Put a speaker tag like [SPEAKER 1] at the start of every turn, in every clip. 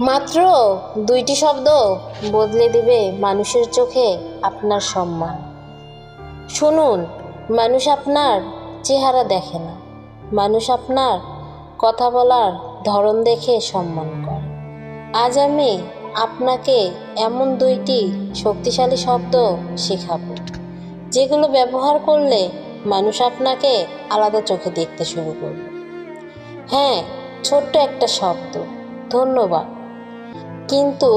[SPEAKER 1] মাত্র দুইটি শব্দ বদলে দেবে মানুষের চোখে আপনার সম্মান। শুনুন, মানুষ আপনার চেহারা দেখে না, মানুষ আপনার কথা বলার ধরন দেখে সম্মান করে। আজ আমি আপনাকে এমন দুইটি শক্তিশালী শব্দ শেখাবো, যেগুলো ব্যবহার করলে মানুষ আপনাকে আলাদা চোখে দেখতে শুরু করবে। হ্যাঁ, ছোট্ট একটা শব্দ, ধন্যবাদ, কিন্তু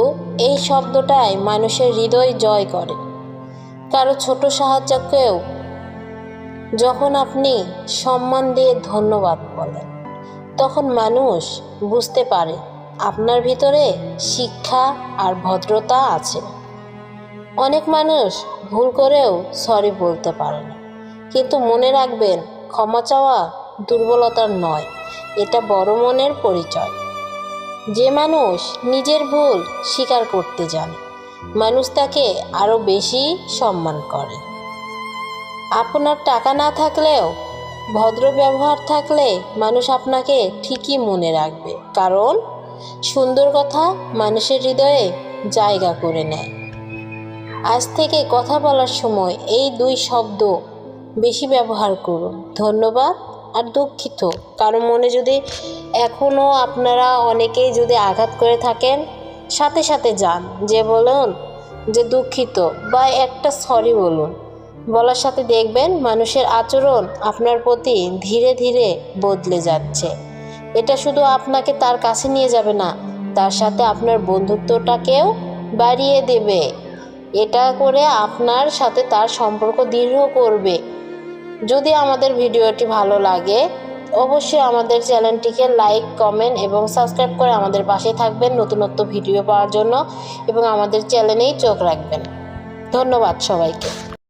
[SPEAKER 1] এই শব্দটাই মানুষের হৃদয় জয় করে। কারো ছোট সাহায্যকেও যখন আপনি সম্মান দিয়ে ধন্যবাদ বলেন, তখন মানুষ বুঝতে পারে আপনার ভিতরে শিক্ষা আর ভদ্রতা আছে। অনেক মানুষ ভুল করেও সরি বলতে পারে না, কিন্তু মনে রাখবেন, ক্ষমা চাওয়া দুর্বলতার নয়, এটা বড় মনের পরিচয়। যে মানুষ নিজের ভুল স্বীকার করতে জানে, মানুষ তাকে আরও বেশি সম্মান করে। আপনার টাকা না থাকলেও ভদ্র ব্যবহার থাকলে মানুষ আপনাকে ঠিকই মনে রাখবে, কারণ সুন্দর কথা মানুষের হৃদয়ে জায়গা করে নেয়। আজ থেকে কথা বলার সময় এই দুই শব্দ বেশি ব্যবহার করুন, ধন্যবাদ আর দুঃখিত। কারো মনে যদি এখনও আপনারা অনেকেই যদি আঘাত করে থাকেন, সাথে সাথে যান, যে বলুন যে দুঃখিত বা একটা সরি বলুন। বলার সাথে দেখবেন মানুষের আচরণ আপনার প্রতি ধীরে ধীরে বদলে যাচ্ছে। এটা শুধু আপনাকে তার কাছে নিয়ে যাবে না, তার সাথে আপনার বন্ধুত্বটাকেও বাড়িয়ে দেবে। এটা করে আপনার সাথে তার সম্পর্ক দৃঢ় করবে। যদি আমাদের ভিডিওটি ভালো লাগে, অবশ্যই আমাদের চ্যানেলটিকে লাইক, কমেন্ট এবং সাবস্ক্রাইব করে আমাদের পাশে থাকবেন নতুন ভিডিও পাওয়ার জন্য, এবং আমাদের চ্যানেলেই চোখ রাখবেন। ধন্যবাদ সবাইকে।